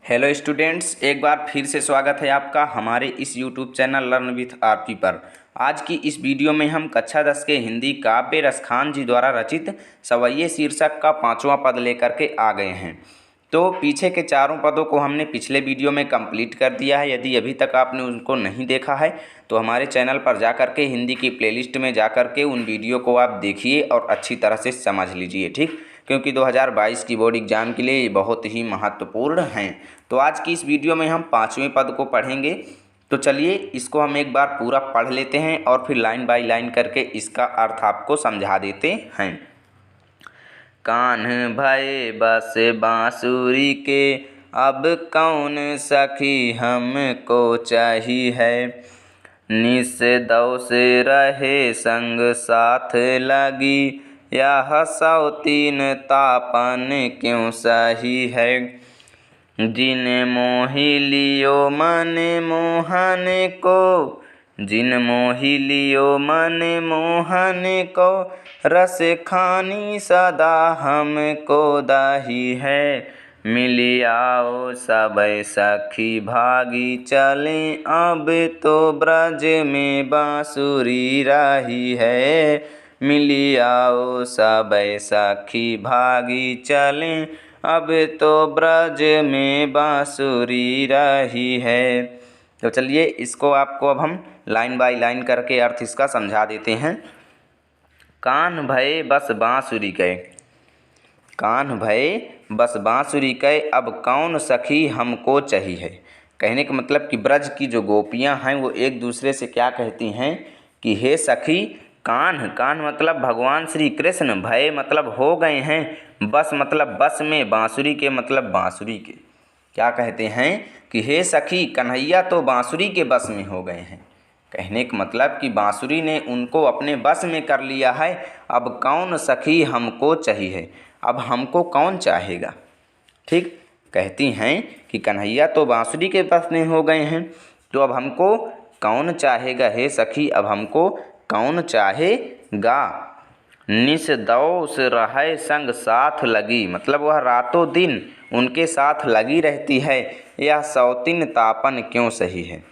Hello students, एक बार फिर से स्वागत है आपका हमारे इस YouTube channel learn with RP पर। आज की इस वीडियो में हम कक्षा 10 के हिंदी काव्य रसखान जी द्वारा रचित सवैये शीर्षक का 5वां पद लेकर के आ गए हैं। तो पीछे के चारों पदों को हमने पिछले वीडियो में कंप्लीट कर दिया है। यदि अभी तक आपने उनको नहीं देखा है तो हमारे चैनल पर जा कर के हिंदी की प्लेलिस्ट में जा कर के उन वीडियो को आप देखिए और अच्छी तरह से समझ लीजिए, ठीक, क्योंकि 2022 की बोर्ड एग्जाम के लिए ये बहुत ही महत्वपूर्ण हैं। तो आज की इस वीडियो में हम 5वें पद को पढ़ेंगे। तो चलिए इसको हम एक बार पूरा पढ़ लेते हैं और फिर लाइन बाय लाइन करके इसका अर्थ आपको समझा देते हैं। कान भये बस बांसुरी के, अब कौन सखी हमको चाही है। निस दौ से रहे संग साथ लगी, यह सौतीन तापन क्यों सही है। जिन मोहि लियो मन मोहन को, जिन मोहि लियो मन मोहन को, रस खानी सदा हमको दाही है। मिली आओ सबे सखी भागी चलें, अब तो ब्रज में बांसुरी राही है। मिली आओ सबे सखी भागी चलें, अब तो ब्रज में बांसुरी रही है। तो चलिए इसको आपको अब हम लाइन बाय लाइन करके अर्थ इसका समझा देते हैं। कान भये बस बांसुरी कहे, कान भये बस बांसुरी कहे, अब कौन सखी हमको चाहिए है। कहने का मतलब कि ब्रज की जो गोपियां हैं वो एक दूसरे से क्या कहती हैं कि हे सखी, कान, कान मतलब भगवान श्री कृष्ण, भय मतलब हो गए हैं, बस मतलब बस में, बांसुरी के मतलब बांसुरी के, क्या कहते हैं कि हे सखी, कन्हैया तो बांसुरी के बस में हो गए हैं। कहने का मतलब कि बांसुरी ने उनको अपने बस में कर लिया है। अब कौन सखी हमको चाहिए, अब हमको कौन चाहेगा। ठीक, कहती हैं कि कन्हैया तो बांसुरी के बस में हो गए हैं, तो अब हमको कौन चाहेगा हे सखी, अब हमको कौन चाहेगा। निस दौस रहे संग साथ लगी, मतलब वह रातों दिन उनके साथ लगी रहती है। यह सौतीन तापन क्यों सही है,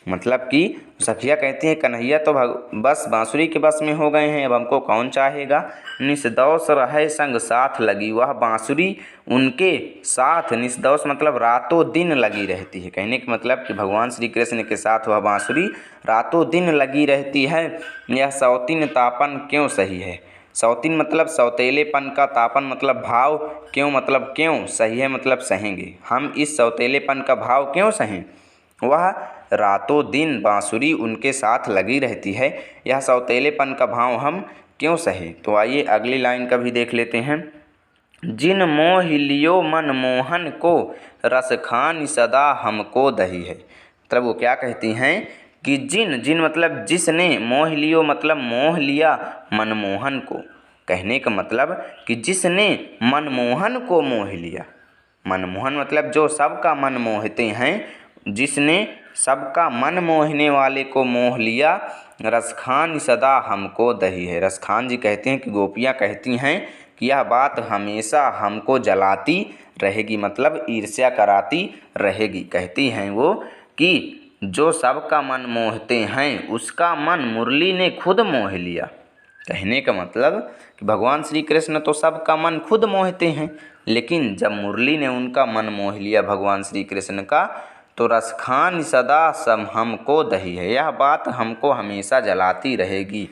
मतलब कि सखिया कहती हैं कन्हैया तो बस बांसुरी के बस में हो गए हैं, अब हमको कौन चाहेगा। निसदौस रहे संग साथ लगी, वह बांसुरी उनके साथ, निसदौस मतलब रातों दिन लगी रहती है। कहने का मतलब कि भगवान श्री कृष्ण के साथ वह बांसुरी रातों दिन लगी रहती है। यह सौतीन तापन क्यों सही है। सौतीन मतलब सौतेलेपन का, तापन मतलब भाव, क्यों मतलब क्यों, सही है मतलब सहेंगे। हम इस सौतेलेपन का भाव क्यों सहें, वह रातों दिन बांसुरी उनके साथ लगी रहती है, यह सौतेलेपन का भाव हम क्यों सहे। तो आइए अगली लाइन का भी देख लेते हैं। जिन मोह लियो मन मोहन को, रस खानी सदा हमको दही है। मतलब वो क्या कहती हैं कि जिन, जिन मतलब जिसने, मोह लियो मतलब मोह लिया, मनमोहन को, कहने का मतलब कि जिसने मनमोहन को मोह लिया। मनमोहन मतलब जो सबका मन मोहते हैं, जिसने सबका मन मोहने वाले को मोह लिया। रसखान सदा हमको दही है। रसखान जी कहते हैं कि गोपियाँ कहती हैं कि यह बात हमेशा हमको जलाती रहेगी, मतलब ईर्ष्या कराती रहेगी। कहती हैं वो कि जो सबका मन मोहते हैं उसका मन मुरली ने खुद मोह लिया। कहने का मतलब कि भगवान श्री कृष्ण तो सबका मन खुद मोहते हैं, लेकिन जब मुरली ने उनका मन मोह लिया भगवान श्री कृष्ण का, तो रसखान सदा सम हमको दही है, यह बात हमको हमेशा जलाती रहेगी।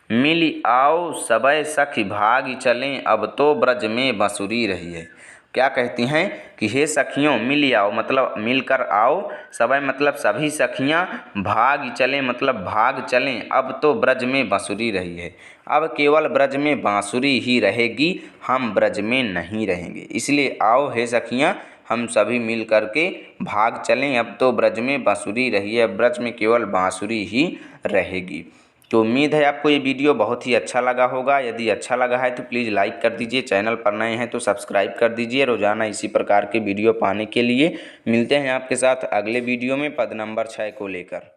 मिली आओ सबे सखी भागी चलें, अब तो ब्रज में बांसुरी रही है। क्या कहती हैं कि हे सखियों, मिल आओ मतलब मिलकर आओ, सबे मतलब सभी सखियां, भाग चलें मतलब भाग चलें, अब तो ब्रज में बांसुरी रही है। अब केवल ब्रज में बांसुरी ही रहेगी, हम ब्रज में नहीं रहेंगे। इसलिए आओ हे सखियां, हम सभी मिल करके भाग चलें, अब तो ब्रज में बांसुरी रही है, ब्रज में केवल बांसुरी ही रहेगी। तो उम्मीद है आपको ये वीडियो बहुत ही अच्छा लगा होगा। यदि अच्छा लगा है तो प्लीज़ लाइक कर दीजिए, चैनल पर नए हैं तो सब्सक्राइब कर दीजिए। रोज़ाना इसी प्रकार के वीडियो पाने के लिए मिलते हैं आपके साथ अगले वीडियो में पद नंबर 6 को लेकर।